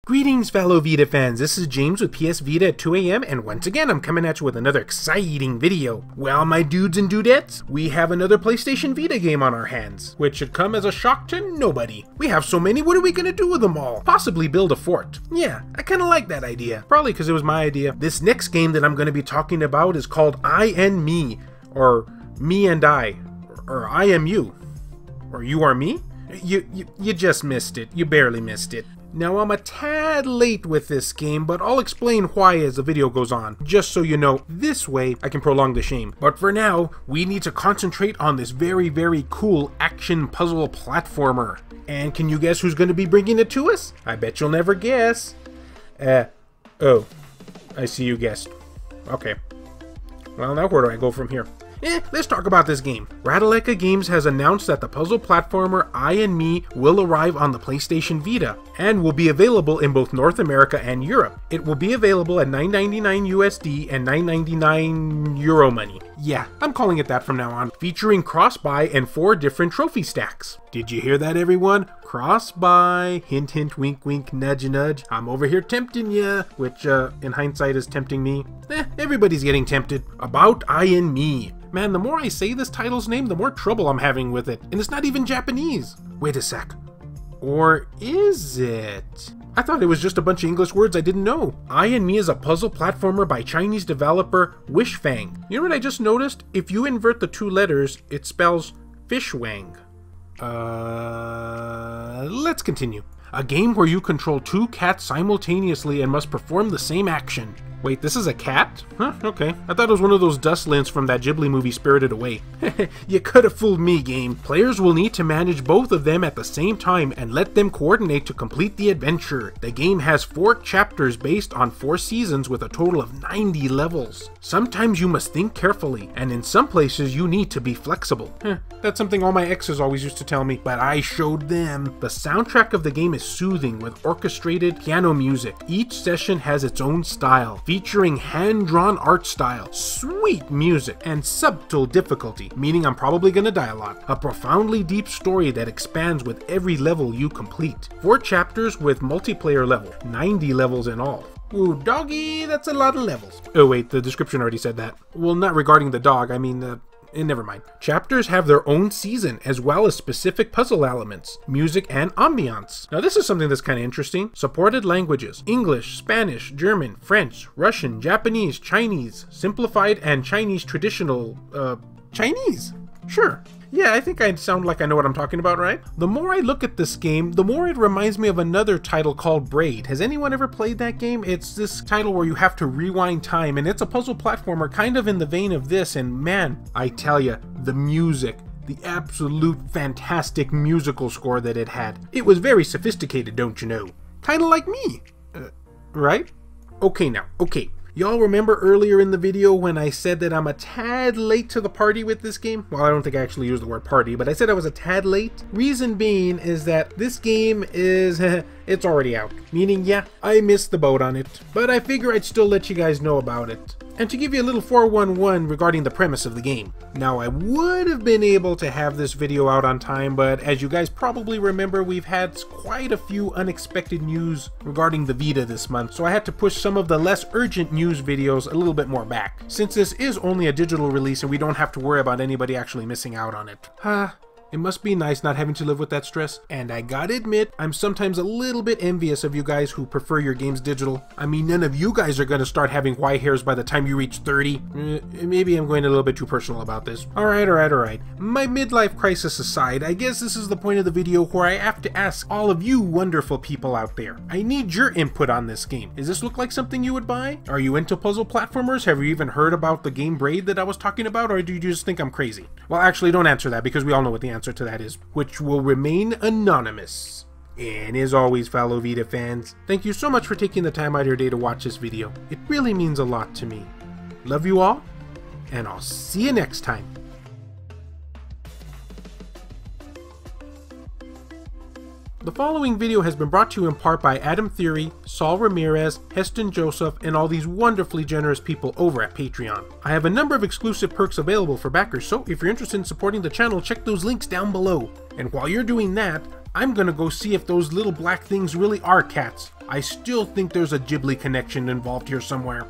Greetings fellow Vita fans, this is James with PSVita at 2 AM and once again I'm coming at you with another exciting video. Well my dudes and dudettes, we have another PlayStation Vita game on our hands, which should come as a shock to nobody. We have so many, what are we gonna do with them all? Possibly build a fort. Yeah, I kinda like that idea. Probably because it was my idea. This next game that I'm gonna be talking about is called I and Me, or Me and I, or I am you, or You Are Me? You just missed it, you barely missed it. Now I'm a tad late with this game, but I'll explain why as the video goes on, just so you know, this way I can prolong the shame. But for now, we need to concentrate on this very cool action puzzle platformer. And can you guess who's going to be bringing it to us? I bet you'll never guess. Oh, I see you guessed. Okay. Well now where do I go from here? Let's talk about this game. Ratalaika Games has announced that the puzzle platformer I and Me will arrive on the PlayStation Vita and will be available in both North America and Europe. It will be available at $9.99 USD and $9.99 Euro money. Yeah, I'm calling it that from now on. Featuring cross-buy and 4 different trophy stacks. Did you hear that everyone? Cross-buy, hint hint, wink wink, nudge nudge. I'm over here tempting ya, which in hindsight is tempting me. Everybody's getting tempted. About I and Me. Man, the more I say this title's name, the more trouble I'm having with it. And it's not even Japanese. Wait a sec. Or is it? I thought it was just a bunch of English words I didn't know. I and Me is a puzzle platformer by Chinese developer Wishfang. You know what I just noticed? If you invert the 2 letters, it spells Fishwang. Let's continue. A game where you control 2 cats simultaneously and must perform the same action. Wait, this is a cat? Huh, okay. I thought it was one of those dust lints from that Ghibli movie Spirited Away. You could have fooled me, game. Players will need to manage both of them at the same time and let them coordinate to complete the adventure. The game has 4 chapters based on 4 seasons with a total of 90 levels. Sometimes you must think carefully, and in some places you need to be flexible. That's something all my exes always used to tell me, but I showed them. The soundtrack of the game is soothing with orchestrated piano music. Each session has its own style, featuring hand-drawn art style, sweet music, and subtle difficulty, meaning I'm probably gonna die a lot. A profoundly deep story that expands with every level you complete. 4 chapters with multiplayer level, 90 levels in all. Ooh, doggy, that's a lot of levels. Oh wait, the description already said that. Well, not regarding the dog, I mean never mind. Chapters have their own season, as well as specific puzzle elements, music, and ambiance. Now this is something that's kind of interesting. Supported languages: English, Spanish, German, French, Russian, Japanese, Chinese, simplified, and Chinese traditional, Chinese? Sure. Yeah, I think I sound like I know what I'm talking about, right? The more I look at this game, the more it reminds me of another title called Braid. Has anyone ever played that game? It's this title where you have to rewind time, and it's a puzzle platformer kind of in the vein of this, and man, I tell ya, the music, the absolute fantastic musical score that it had. It was very sophisticated, don't you know? Kinda like me. Right? Okay now, okay. Y'all remember earlier in the video when I said that I'm a tad late to the party with this game? Well, I don't think I actually used the word party, but I said I was a tad late. Reason being is that this game is, it's already out. Meaning, yeah, I missed the boat on it, but I figure I'd still let you guys know about it. And to give you a little 411 regarding the premise of the game. Now, I would have been able to have this video out on time, but as you guys probably remember, we've had quite a few unexpected news regarding the Vita this month, so I had to push some of the less urgent news videos a little bit more back, since this is only a digital release and we don't have to worry about anybody actually missing out on it. It must be nice not having to live with that stress. And I gotta admit, I'm sometimes a little bit envious of you guys who prefer your games digital. I mean, none of you guys are gonna start having white hairs by the time you reach 30. Maybe I'm going a little bit too personal about this. Alright. My midlife crisis aside, I guess this is the point of the video where I have to ask all of you wonderful people out there. I need your input on this game. Does this look like something you would buy? Are you into puzzle platformers? Have you even heard about the game Braid that I was talking about? Or do you just think I'm crazy? Well, actually, don't answer that because we all know what the answer to that is, which will remain anonymous. And as always, fellow Vita fans, thank you so much for taking the time out of your day to watch this video. It really means a lot to me. Love you all, and I'll see you next time. The following video has been brought to you in part by Adam Theory, Saul Ramirez, Heston Joseph, and all these wonderfully generous people over at Patreon. I have a number of exclusive perks available for backers, so if you're interested in supporting the channel, check those links down below. And while you're doing that, I'm gonna go see if those little black things really are cats. I still think there's a Ghibli connection involved here somewhere.